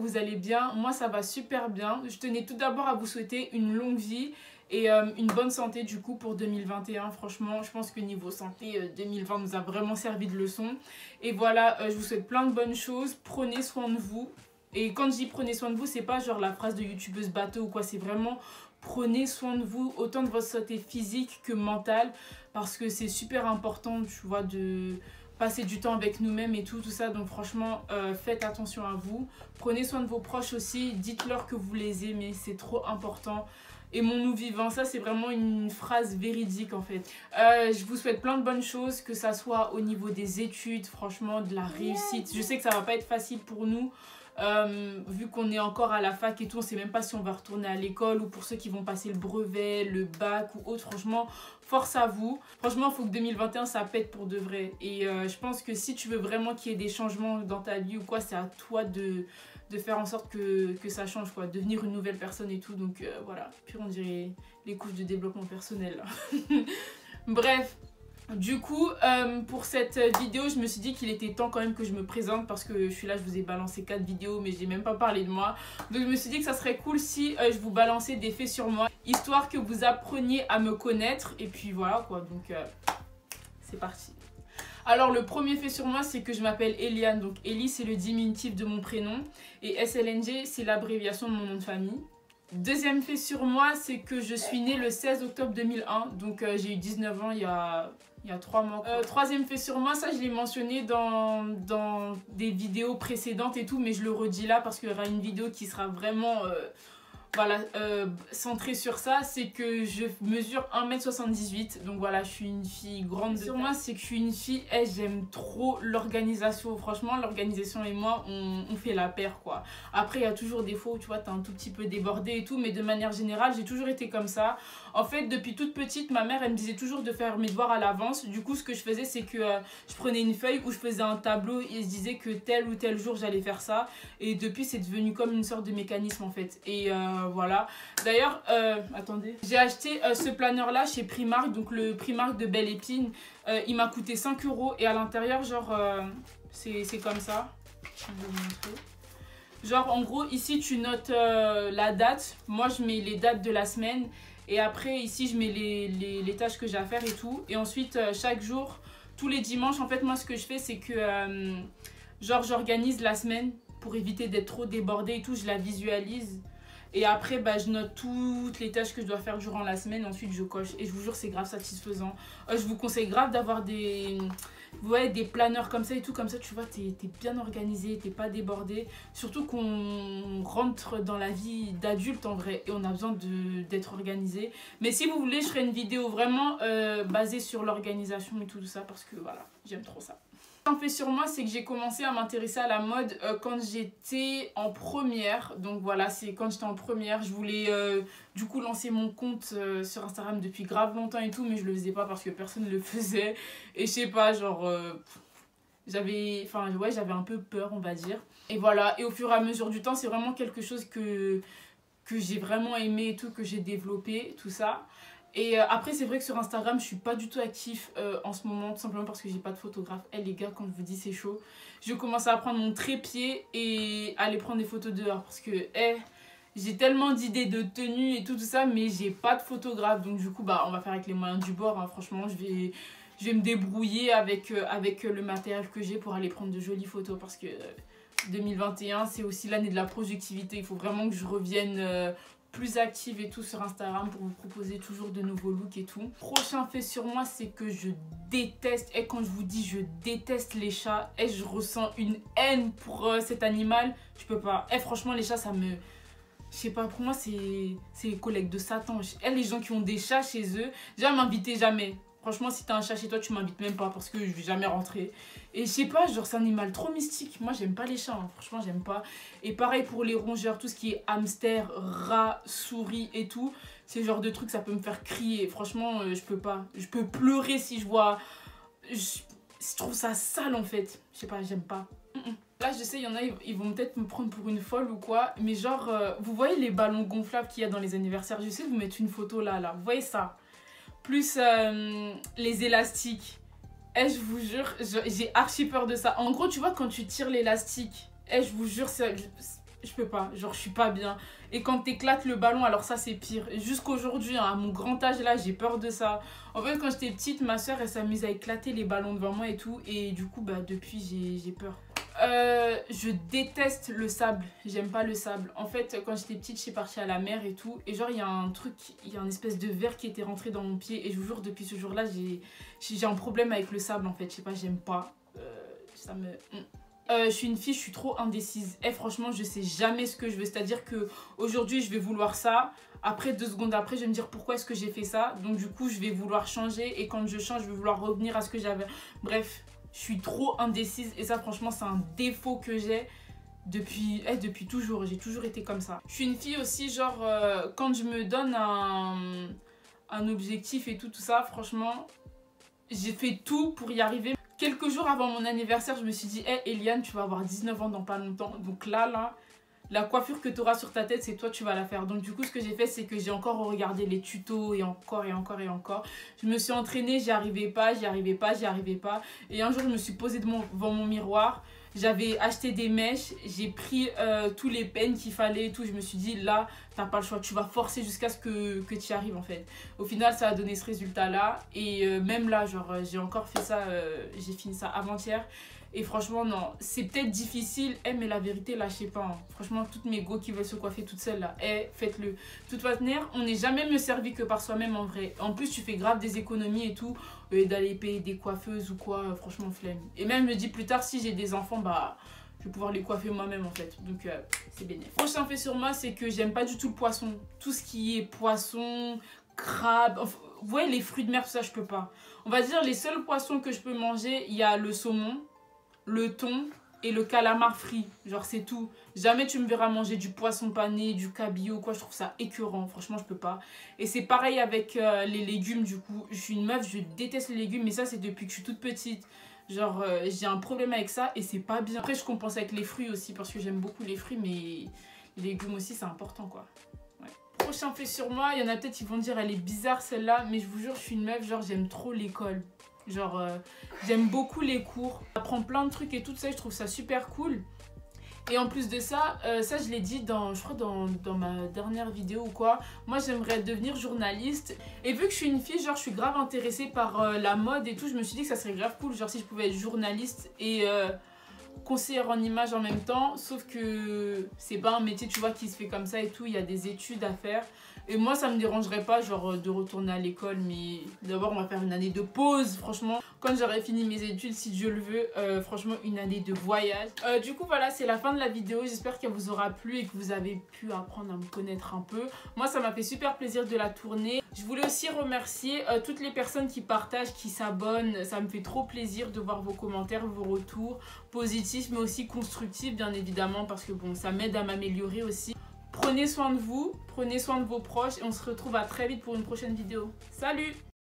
vous allez bien. Moi ça va super bien. Je tenais tout d'abord à vous souhaiter une longue vie et une bonne santé du coup pour 2021. Franchement je pense que niveau santé 2020 nous a vraiment servi de leçon. Et voilà, je vous souhaite plein de bonnes choses. Prenez soin de vous. Et quand je dis prenez soin de vous, c'est pas genre la phrase de youtubeuse bateau ou quoi, c'est vraiment prenez soin de vous, autant de votre santé physique que mentale, parce que c'est super important, tu vois, de passer du temps avec nous-mêmes et tout ça. Donc franchement, faites attention à vous. Prenez soin de vos proches aussi, dites-leur que vous les aimez, c'est trop important. Aimons-nous vivants, ça c'est vraiment une phrase véridique en fait. Je vous souhaite plein de bonnes choses, que ça soit au niveau des études, franchement, de la réussite. Je sais que ça va pas être facile pour nous. Vu qu'on est encore à la fac et tout, on sait même pas si on va retourner à l'école, ou pour ceux qui vont passer le brevet, le bac ou autre. Franchement, force à vous. Franchement, il faut que 2021 ça pète pour de vrai. Et je pense que si tu veux vraiment qu'il y ait des changements dans ta vie ou quoi, c'est à toi de faire en sorte que ça change, quoi, devenir une nouvelle personne et tout. Donc voilà, puis on dirait les couches de développement personnel là. Bref. Du coup, pour cette vidéo, je me suis dit qu'il était temps quand même que je me présente, parce que je suis là, je vous ai balancé 4 vidéos, mais j'ai même pas parlé de moi. Donc je me suis dit que ça serait cool si je vous balançais des faits sur moi, histoire que vous appreniez à me connaître. Et puis voilà quoi, donc c'est parti. Alors le premier fait sur moi, c'est que je m'appelle Eliane. Donc Eli, c'est le diminutif de mon prénom, et SLNG, c'est l'abréviation de mon nom de famille. Deuxième fait sur moi, c'est que je suis née le 16 octobre 2001, donc j'ai eu 19 ans il y a 3 mois. Troisième fait sur moi, ça je l'ai mentionné dans des vidéos précédentes et tout, mais je le redis là parce qu'il y aura une vidéo qui sera vraiment voilà, centrée sur ça. C'est que je mesure 1m78, donc voilà, je suis une fille grande. Sur moi, c'est que je suis une fille, j'aime trop l'organisation. Franchement, l'organisation et moi, on fait la paire, quoi. Après, il y a toujours des fois où tu vois, t'es un tout petit peu débordée et tout, mais de manière générale, j'ai toujours été comme ça. En fait, depuis toute petite, ma mère, elle me disait toujours de faire mes devoirs à l'avance. Du coup, ce que je faisais, c'est que je prenais une feuille où je faisais un tableau et je disais que tel ou tel jour, j'allais faire ça. Et depuis, c'est devenu comme une sorte de mécanisme, en fait. Et voilà. D'ailleurs, attendez. J'ai acheté ce planeur-là chez Primark, donc le Primark de Belle Épine. Il m'a coûté 5 € et à l'intérieur, genre, c'est comme ça. Je vais vous montrer. Genre, en gros, ici, tu notes la date. Moi, je mets les dates de la semaine. Et après, ici, je mets les tâches que j'ai à faire et tout. Et ensuite, chaque jour, tous les dimanches, en fait, moi, ce que je fais, c'est que, genre, j'organise la semaine pour éviter d'être trop débordée et tout. Je la visualise. Et après, bah, je note toutes les tâches que je dois faire durant la semaine. Ensuite, je coche. Et je vous jure, c'est grave satisfaisant. Je vous conseille grave d'avoir des planeurs comme ça et tout. Comme ça, tu vois, t'es bien organisé, t'es pas débordé. Surtout qu'on rentre dans la vie d'adulte en vrai. Et on a besoin d'être organisé. Mais si vous voulez, je ferai une vidéo vraiment basée sur l'organisation et tout ça. Parce que voilà, j'aime trop ça. Un fait sur moi, c'est que j'ai commencé à m'intéresser à la mode quand j'étais en première. Donc voilà, c'est quand j'étais en première. Je voulais du coup lancer mon compte sur Instagram depuis grave longtemps et tout, mais je le faisais pas parce que personne ne le faisait. Et je sais pas, genre j'avais un peu peur, on va dire. Et voilà, et au fur et à mesure du temps, c'est vraiment quelque chose que j'ai vraiment aimé et tout, que j'ai développé, tout ça. Et après, c'est vrai que sur Instagram, je suis pas du tout actif en ce moment, tout simplement parce que j'ai pas de photographe. Les gars, quand je vous dis c'est chaud, je commence à prendre mon trépied et aller prendre des photos dehors. Parce que j'ai tellement d'idées de tenues et tout ça, mais j'ai pas de photographe. Donc du coup, bah, on va faire avec les moyens du bord, hein. Franchement, je vais me débrouiller avec le matériel que j'ai pour aller prendre de jolies photos. Parce que 2021, c'est aussi l'année de la productivité. Il faut vraiment que je revienne plus active et tout sur Instagram pour vous proposer toujours de nouveaux looks et tout. Prochain fait sur moi, c'est que je déteste, et quand je vous dis je déteste les chats, et je ressens une haine pour cet animal, je peux pas. Franchement, les chats, ça me... Je sais pas, pour moi, c'est les collègues de Satan. Les gens qui ont des chats chez eux, déjà, m'invitez jamais. Franchement, si t'as un chat chez toi, tu m'invites même pas parce que je vais jamais rentrer. Et je sais pas, genre c'est un animal trop mystique. Moi, j'aime pas les chats, hein. Franchement, j'aime pas. Et pareil pour les rongeurs, tout ce qui est hamster, rat, souris et tout. C'est le genre de truc, ça peut me faire crier. Franchement, je peux pas. Je peux pleurer si je vois... Je trouve ça sale en fait. Je sais pas, j'aime pas. Là, je sais, il y en a, ils vont peut-être me prendre pour une folle ou quoi. Mais genre, vous voyez les ballons gonflables qu'il y a dans les anniversaires? Je sais vous mettre une photo là. Vous voyez ça? Plus les élastiques. Je vous jure, j'ai archi peur de ça. En gros, tu vois, quand tu tires l'élastique, je vous jure, je peux pas, genre je suis pas bien. Et quand t'éclates le ballon, alors ça c'est pire. Jusqu'aujourd'hui, hein, à mon grand âge là, j'ai peur de ça. En fait, quand j'étais petite, ma soeur elle s'amuse à éclater les ballons devant moi et tout. Et du coup, bah depuis, j'ai peur. Je déteste le sable, j'aime pas le sable. En fait, quand j'étais petite, je suis partie à la mer et tout. Et genre, il y a un truc, il y a une espèce de verre qui était rentré dans mon pied. Et je vous jure, depuis ce jour-là, j'ai un problème avec le sable en fait. Je sais pas, j'aime pas. Ça me. Je suis une fille, je suis trop indécise. Et franchement, je sais jamais ce que je veux. C'est-à-dire que aujourd'hui, je vais vouloir ça. Après, 2 secondes après, je vais me dire pourquoi est-ce que j'ai fait ça. Donc du coup, je vais vouloir changer. Et quand je change, je vais vouloir revenir à ce que j'avais. Bref, je suis trop indécise. Et ça, franchement, c'est un défaut que j'ai depuis toujours. J'ai toujours été comme ça. Je suis une fille aussi, genre, quand je me donne un objectif et tout ça, franchement, j'ai fait tout pour y arriver. Quelques jours avant mon anniversaire, je me suis dit, hey, Eliane, tu vas avoir 19 ans dans pas longtemps. Donc là, la coiffure que tu auras sur ta tête, c'est toi, tu vas la faire. Donc du coup, ce que j'ai fait, c'est que j'ai encore regardé les tutos et encore. Je me suis entraînée, j'y arrivais pas. Et un jour, je me suis posée devant mon miroir. J'avais acheté des mèches, j'ai pris tous les peines qu'il fallait et tout. Je me suis dit, là, t'as pas le choix, tu vas forcer jusqu'à ce que tu y arrives en fait. Au final, ça a donné ce résultat-là. Et même là, genre, j'ai encore fait ça, j'ai fini ça avant-hier. Et franchement, non, c'est peut-être difficile, mais la vérité, lâchez pas. Hein. Franchement, toutes mes go qui veulent se coiffer toutes seules là, faites-le. De toute façon, on n'est jamais mieux servi que par soi-même en vrai. En plus, tu fais grave des économies et tout, d'aller payer des coiffeuses ou quoi, franchement, flemme. Et même, je me dis plus tard, si j'ai des enfants, bah, je vais pouvoir les coiffer moi-même en fait. Donc, c'est bénéfique. Prochain fait sur moi, c'est que j'aime pas du tout le poisson. Tout ce qui est poisson, crabe, enfin, vous voyez, les fruits de mer, tout ça, je peux pas. On va dire, les seuls poissons que je peux manger, il y a le saumon, le thon et le calamar frit, genre c'est tout. Jamais tu me verras manger du poisson pané, du cabillaud, quoi, je trouve ça écœurant, franchement je peux pas. Et c'est pareil avec les légumes du coup, je suis une meuf, je déteste les légumes, mais ça c'est depuis que je suis toute petite. Genre j'ai un problème avec ça et c'est pas bien. Après je compense avec les fruits aussi parce que j'aime beaucoup les fruits, mais les légumes aussi c'est important quoi. Ouais. Prochain fait sur moi, il y en a peut-être qui vont dire elle est bizarre celle-là, mais je vous jure je suis une meuf, genre j'aime trop l'école. Genre, j'aime beaucoup les cours. J'apprends plein de trucs et tout ça, je trouve ça super cool. Et en plus de ça, ça je l'ai dit je crois dans ma dernière vidéo ou quoi. Moi j'aimerais devenir journaliste. Et vu que je suis une fille, genre je suis grave intéressée par la mode et tout, je me suis dit que ça serait grave cool. Genre si je pouvais être journaliste et conseillère en images en même temps. Sauf que c'est pas un métier, tu vois, qui se fait comme ça et tout. Il y a des études à faire. Et moi, ça me dérangerait pas, genre, de retourner à l'école. Mais d'abord, on va faire une année de pause, franchement. Quand j'aurai fini mes études, si Dieu le veut, franchement, une année de voyage. Du coup, voilà, c'est la fin de la vidéo. J'espère qu'elle vous aura plu et que vous avez pu apprendre à me connaître un peu. Moi, ça m'a fait super plaisir de la tourner. Je voulais aussi remercier toutes les personnes qui partagent, qui s'abonnent. Ça me fait trop plaisir de voir vos commentaires, vos retours positifs, mais aussi constructifs, bien évidemment, parce que bon, ça m'aide à m'améliorer aussi. Prenez soin de vous, prenez soin de vos proches et on se retrouve à très vite pour une prochaine vidéo. Salut!